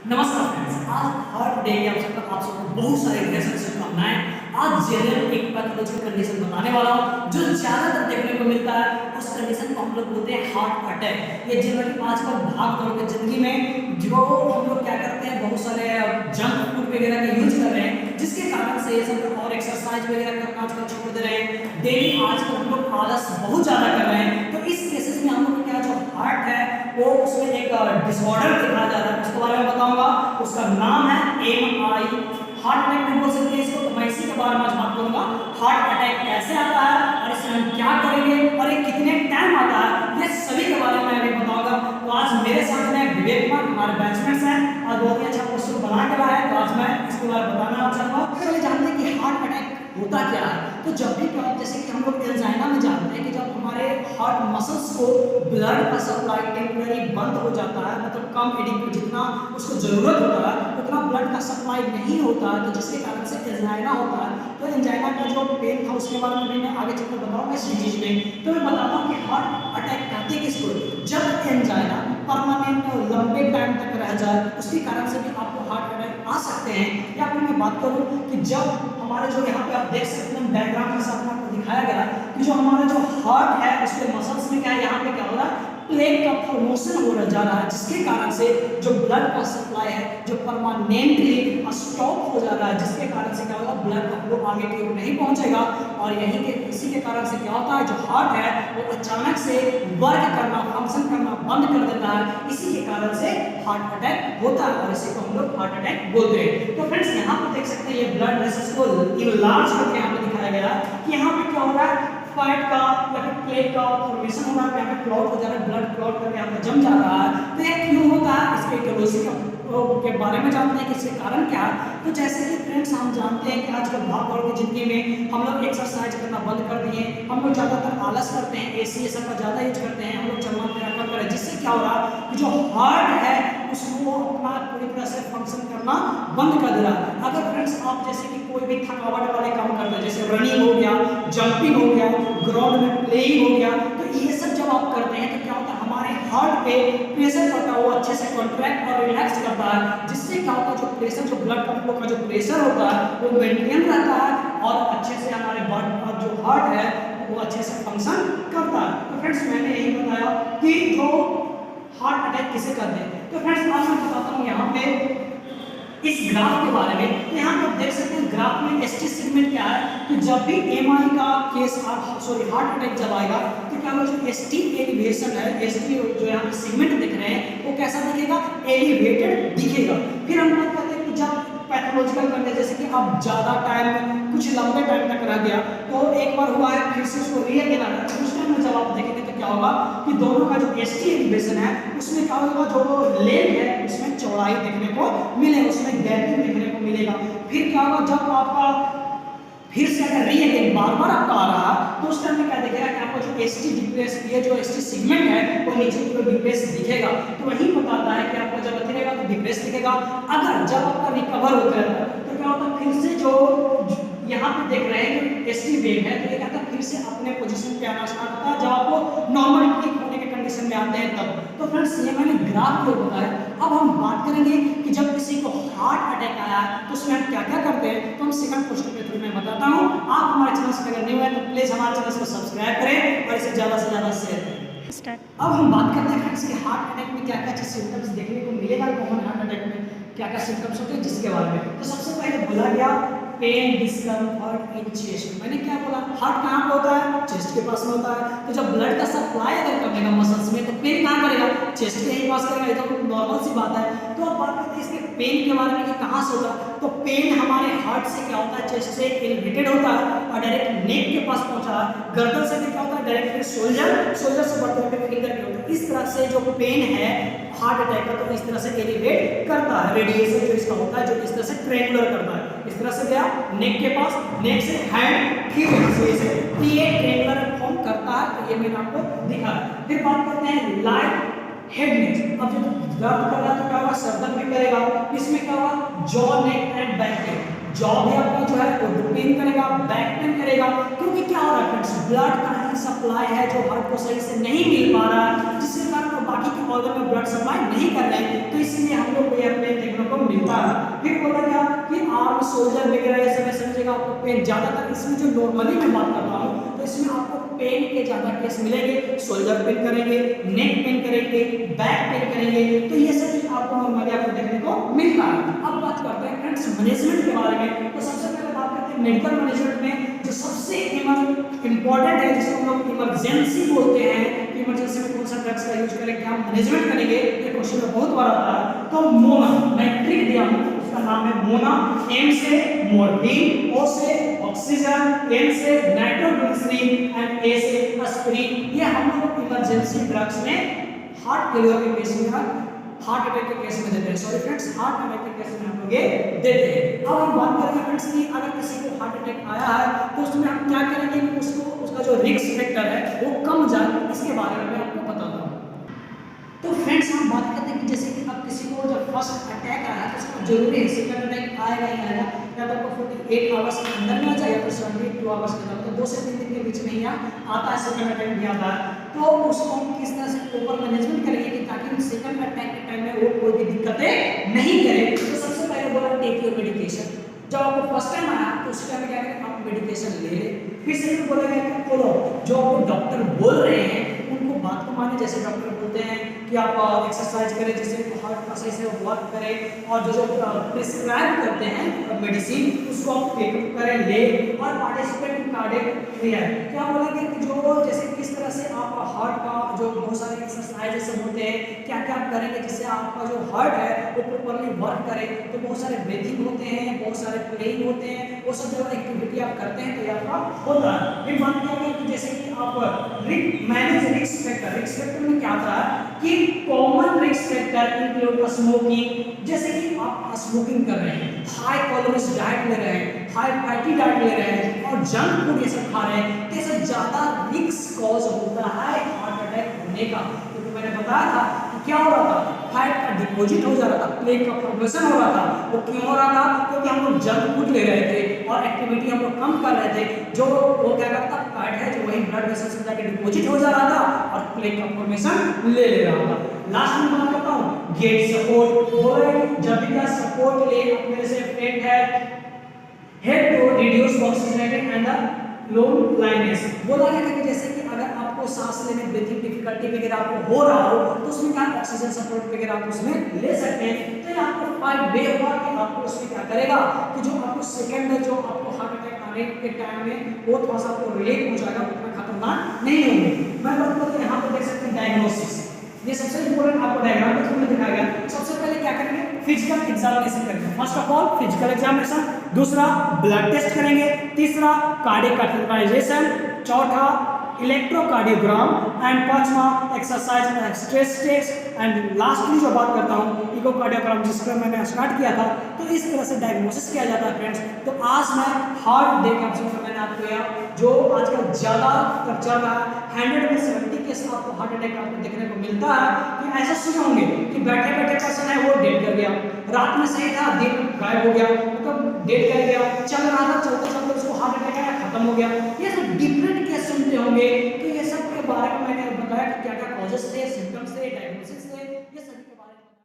नमस्कार फ्रेंड्स, आज heart day के अवसर पर आप सबको बहुत सारी ढेर सारी शुभकामनाएं। आज जनरल एक पैथोलॉजिकल कंडीशन बताने वाला हूं जो ज्यादातर देखने को मिलता है। उस कंडीशन को हम लोग बोलते हैं हार्ट अटैक। ये जनरली आजकल भाग दौड़ की जिंदगी में जो हम लोग क्या करते हैं, बहुत सारे जंक फूड वगैरह का यूज कर रहे हैं, जिसके कारण से ये सब और एक्सरसाइज वगैरह करना आजकल छोड़ दे रहे हैं। डेली आजकल हम लोग आलस बहुत ज्यादा कर रहे हैं। तो इस केसेस में हम लोग क्या जो हार्ट है वो उसमें एक डिसऑर्डर दिखाया जा रहा है, उसके बारे में बताऊंगा। उसका नाम है MI। हार्ट अटैक नहीं बोल सकते इसको, तो मैं इसी के बारे में आज बात करूंगा। हार्ट अटैक कैसे आता है और इसमें हम क्या करेंगे और ये कितने टाइम आता है, ये सभी के बारे में मैं अभी बताऊंगा। तो आज मेरे साथ में विवेक कुमार, हमारे बैचमेट्स हैं और बहुत ही अच्छा क्वेश्चन बना के लाया है, तो आज मैं इसके बारे में बताना चाहूंगा। पहले जानते हैं कि हार्ट अटैक होता क्या है। तो जब भी जैसे कि हम लोग एंजाइना में जानते हैं कि जब हमारे हार्ट मसल्स को ब्लड का सप्लाई टेम्पररी बंद हो जाता है, मतलब कम एडिक्ट जितना उसको जरूरत होता है उतना ब्लड का सप्लाई नहीं होता है, तो जिसके कारण से एंजाइना होता है। तो एंजाइना का जो पेन था उसके बारे में भी मैं आगे चलकर बताऊंगा इस चीज में। तो मैं बताता हूँ कि हार्ट अटैक कहते किसको, जब एंजाइना परमानेंट लंबे टाइम तक रह जाए, उसके कारण से भी आपको हार्ट अटैक आ सकते हैं। या फिर मैं बात करूँ कि जब हमारे जो यहाँ पे आप देख सकते हैं डायग्राम के साथ में आपको दिखाया गया कि जो हमारा जो हार्ट है उसके मसल्स में क्या है, यहाँ पे क्या हो रहा है, प्लेट का फॉर्मेशन हो जा रहा है, जिसके कारण से जो ब्लड का सप्लाई है जो परमानेंटली स्टॉप हो जा रहा है, जिसके कारण से क्या होगा, ब्लड का फ्लो आगे की ओर नहीं पहुंचेगा। और यही के इसी के कारण से क्या होता है, जो हार्ट है वो अचानक से वर्क करना, फंक्शन करना बंद कर देता है। इसी के कारण से हार्ट अटैक होता है और इसी को हम लोग हार्ट अटैक बोलते हैं। तो फ्रेंड्स यहाँ पे देख सकते हैं ये ब्लड वेसल्स को इनलार्ज करके यहाँ पे दिखाया गया है कि यहाँ पे क्या हो रहा है, फैट का या फिर प्लेट का फॉर्मेशन हो रहा है, यहाँ पे क्लॉट हो जा रहा है, ब्लड क्लॉट करके यहाँ पे जम जा रहा है। तो ये क्यों होता है, इसके इटियोलॉजी के बारे में जानते हैं कि इसके कारण क्या है। तो जैसे कि फ्रेंड्स हम जानते हैं कि आजकल भाग दौड़ की जिंदगी में हम लोग एक्सरसाइज करना बंद कर दिए, हम लोग ज़्यादातर आलस करते हैं, AC ये सब का ज़्यादा यूज करते हैं, हम लोग चलना फिरना कम करें, जिससे क्या हो रहा है कि जो हार्ट है उसको अपना पूरी तरह से फंक्शन करना बंद कर दे रहा है। अगर फ्रेंड्स आप जैसे कि कोई भी थकावट वाले काम करते हैं, जैसे रनिंग हो गया, जंपिंग हो गया, ग्राउंड में प्लेइंग हो गया, तो ये सब जब आप करते हैं तो क्या होता है, हमारे हार्ट पे प्रेशर पड़ता है वो अच्छे से कॉन्ट्रैक्ट और रिलैक्स करता है, जिससे क्या होता है, जो प्रेशर, जो ब्लड फ्लो का जो प्रेशर होता है वो मेंटेन रहता है और अच्छे से हमारे ब्लड जो हार्ट है वो अच्छे से फंक्शन करता है। तो फ्रेंड्स मैंने यही बताया कि जो हार्ट अटैक किसे कहते हैं। तो फ्रेंड्स आज मैं बताता हूँ यहाँ पे इस ग्राफ के बारे में। तो यहाँ पे आप देख सकते हैं ग्राफ में ST सेगमेंट क्या है, कि जब भी MI का केस हार्ट अटैक जब आएगा तो क्या होगा, जो ST एलिवेशन है, ST जो यहाँ पे सेगमेंट दिख रहे हैं वो कैसा दिखेगा, एलिवेटेड दिखेगा। फिर हम बात करते हैं कि जब पैथोलॉजिकल कंडीशन, जैसे कि अब ज़्यादा टाइम कुछ लंबे टाइम तक रह गया, तो एक बार हुआ है फिर से उसको रीअगेन आना, उस टाइम में जब आप देखेंगे तो क्या होगा कि दोनों का जो ST एलिवेशन है उसमें क्या होगा, जो लेग है उसमें चौड़ाई देखने को मिलेगा, उसमें गैपिंग देखने को मिलेगा। फिर क्या होगा, जब आपका फिर से अगर रीअगेन बार बार आपका आ रहा तो उस टाइम में क्या दिखेगा कि आपका जो ST डिप्रेस, ये जो ST सेगमेंट है वो नीचे की ओर डिप्रेस दिखेगा। तो वही बताता है कि आपका जब दिखेगा तो डिप्रेस दिखेगा। अगर जब आपका रिकवर होता है तो क्या होता है, फिर से जो यहाँ पे देख रहे हैं कि ST वेव है तो ये कहता है फिर से अपने पोजीशन पे आना स्टार्ट होता है, जब आपको नॉर्मल ठीक होने के कंडीशन में आते हैं तब। तो फ्रेंड्स ये मैंने ग्राफ को बताया। अब हम बात करेंगे कि जब किसी को हार्ट अटैक आया तो उसमें हम क्या क्या करते हैं, तो हम सेकंड क्वेश्चन के थ्रू मैं बताता हूँ। आप हमारे चैनल से अगर न्यू है तो प्लीज हमारे चैनल को सब्सक्राइब करें और इसे ज़्यादा से ज़्यादा शेयर करें। अब हम बात करते हैं फ्रेंड्स कि हार्ट अटैक में क्या क्या चीज सिम्टम्स देखने को मिलेगा, कॉमन हार्ट अटैक में क्या क्या सिम्टम्स होते हैं जिसके बारे में। तो सबसे पहले बोला गया पेन, डिस्कम्फर्ट इन चेस्ट। मैंने क्या बोला, हार्ट कहाँ पे होता है, चेस्ट के पास में होता है। तो जब ब्लड का सप्लाई अगर कमेगा मसल्स में तो पेन कहाँ करेगा, चेस्ट के ही पास करेगा, ये तो नॉर्मल सी बात है। तो अब बात करते हैं इसके पेन के बारे में कि कहाँ से होता है। तो पेन हमारे हार्ट से क्या होता है, चेस्ट से एलिवेटेड होता है और डायरेक्ट नेक के पास पहुंचा है। गर्दन से भी क्या होता है, डायरेक्ट शोल्डर से बढ़ते हुए फिंगर के होता है। इस तरह से जो पेन है हार्ट अटैक का तो इस तरह से एलिवेट करता है, रेडिएशन जो इसका होता है जो इस तरह से ट्रायंगुलर करता है। इस तरह से गया नेक के पास, नेक से हैंड, फिर से ये ट्रायंगुलर फॉर्म करता है। तो ये मैंने आपको दिखा। फिर बात करते हैं लाइट हेडनेस। अब जब दर्द कर रहा है तो क्या होगा, सर दर्द भी करेगा। इसमें क्या होगा, jaw, neck and back pain. Jaw भी आपका जो है वो पेन करेगा, बैक पेन करेगा, क्योंकि क्या हो रहा है फ्रेंड्स, ब्लड का ही सप्लाई है जो हार्ट को सही से नहीं मिल पा रहा है, जिसके कारण वो बाकी के ऑर्गन में ब्लड सप्लाई नहीं कर रहे हैं। तो इसीलिए हम लोग को ये अपने देखना शोल्डर वगैरह ये सब समझेगा आपको पेन ज़्यादातर इसमें जो नॉर्मली मैं बात कर रहा हूँ तो इसमें आपको पेन के ज़्यादा केस मिलेंगे। शोल्डर पेन करेंगे, नेक पेन करेंगे, बैक पेन करेंगे, तो ये सब चीज आपको नॉर्मली आपको देखने को मिलता है। अब बात करते हैं फ्रेंड्स मैनेजमेंट के बारे में। तो सबसे पहले बात करते हैं मेडिकल मैनेजमेंट में जो सबसे इंपॉर्टेंट है जिसको हम लोग इमरजेंसी बोलते हैं, इमरजेंसी में कौन सा ड्रग्स का यूज करें, क्या मैनेजमेंट करेंगे, ये क्वेश्चन में बहुत बार आता है। तो मोना मैं ट्रिक दिया हूं, उसका नाम है मोना। एम से मॉर्फिन, ओ से ऑक्सीजन, एन से नाइट्रोग्लिसरीन एंड ए से एस्पिरिन। ये हम लोग इमरजेंसी ड्रग्स में हार्ट फेलियर के केस में, हार्ट अटैक के केस में देते हैं। सॉरी फ्रेंड्स, हार्ट अटैक के केस में हम लोग ये देते हैं। अब हम बात करेंगे फ्रेंड्स कि अगर किसी को हार्ट अटैक आया है तो उसमें हम क्या करेंगे कि उसको उसका जो रिस्क फैक्टर है वो कम जाए, इसके बारे में मैं आपको बताता हूँ। तो फ्रेंड्स हम बात करते हैं कि जैसे कि अब किसी को जब फर्स्ट अटैक आया तो उसको जरूरी है सेकंड अटैक आएगा ही आएगा, या तो आपको 48 आवर्स के अंदर में आ जाए या फिर 72 आवर्स के अंदर, तो 2 से 3 दिन के बीच में ही आता है सेकंड अटैक भी आता है। तो उसको हम किस तरह से प्रॉपर मैनेजमेंट करेंगे कि ताकि सेकंड अटैक के टाइम में वो कोई भी दिक्कतें नहीं करे। तो सबसे पहले बोला टेक योर मेडिकेशन। जब आपको फर्स्ट टाइम आया तो उस टाइम में क्या करें, आप मेडिकेशन ले लें। फिर सेकंड बोलेंगे कि फॉलो जो आपको डॉक्टर बोल रहे हैं उनको बात को माने। जैसे डॉक्टर बोलते हैं कि आप एक्सरसाइज करें, जैसे हार्ट का सही से वर्क करें, और जो प्रिस्क्राइब करते हैं मेडिसिन उसको आप टेकअप करें, ले और पार्टिसिपेट इन कार्डियक क्रिया। क्या बोलेंगे कि जो जैसे किस तरह से आप हार्ट का जो बहुत सारे एक्सरसाइज होते हैं, क्या क्या आप करेंगे जिससे आपका जो हार्ट है वो प्रॉपर्ली वर्क करे। तो बहुत सारे ब्रीथिंग होते हैं, बहुत सारे प्लेइंग होते हैं, वो सब जो एक्टिविटी आप करते हैं तो ये आपका होता है। फिर बात किया गया कि जैसे कि आप manage risk factor. Risk factor में क्या आता है कि common risk factor include smoking. जैसे कि आप स्मोकिंग कर रहे हैं, हाई कैलोरीज डाइट ले रहे हैं, हाई फैटी डाइट ले रहे हैं और जंक फूड ये सब खा रहे हैं, तो इससे ज्यादा रिस्क कॉज होता है हार्ट अटैक होने का। क्योंकि मैंने बताया था कि क्या हो रहा था, फैट का डिपॉजिट हो जा रहा था, प्लेट का फॉर्मेशन हो रहा था। वो क्यों हो रहा था, क्योंकि हम लोग जंक फूड ले रहे थे और एक्टिविटी हम लोग कम कर रहे थे। जो वो क्या करता, फैट है जो वही ब्लड वेसल्स में जाके डिपॉजिट हो जा रहा था और प्लेट का फॉर्मेशन ले रहा था। लास्ट में बात करता हूँ गेट सपोर्ट। जब भी क्या सपोर्ट ले अपने से फ्रेंड है head to reduce oxygenating and the loneliness. बोला गया कि जैसे कि अगर आपको सांस लेने में ब्रीथिंग डिफिकल्टी वगैरह आपको हो रहा हो तो उसमें क्या ऑक्सीजन सपोर्ट वगैरह आप उसमें ले सकते हैं। तो आपको 5 वे हुआ कि आपको उसमें क्या करेगा कि जो आपको सेकंड है जो आपको हार्ट अटैक आने के टाइम में वो थोड़ा सा आपको रिलीफ हो जाएगा, उतना खतरनाक नहीं होंगे। मैं बात करता हूं यहाँ पर देख सकते हैं डायग्नोसिस। ये सबसे इंपॉर्टेंट आपको डायग्राम में थोड़ा दिखाया गया। सबसे पहले क्या करेंगे, फिजिकल एग्जामिनेशन करेंगे। First of all physical examination, दूसरा ब्लड टेस्ट करेंगे, तीसरा कार्डियक कैथेटराइजेशन, चौथा इलेक्ट्रोकार्डियोग्राम एंड पांचवा exercise stress test and lastly जो बात करता हूँ इकोकार्डियोग्राम जिसका मैंने स्टार्ट किया था। तो इस तरह से डायग्नोसिस किया जाता है फ्रेंड्स। तो आज मैं हार्ट डे का मैंने आपको दिया जो आजकल ज़्यादा चल रहा है। 100 में 70 केस आपको हार्ट अटैक आपको देखने को मिलता है कि ऐसे सुने होंगे कि बैठे बैठे पर्सन है वो डेड कर गया, रात में सही था दिन गायब हो गया, मतलब डेड कर गया, चल रहा था चलते चलते उसको हार्ट अटैक आया खत्म हो गया। ये सब डिफरेंट केस सुनते होंगे। तो ये सब के बारे में मैंने बताया कि क्या क्या कॉजेस थे, सिम्टम्स थे, डायग्नोसिस थे, ये सभी के बारे में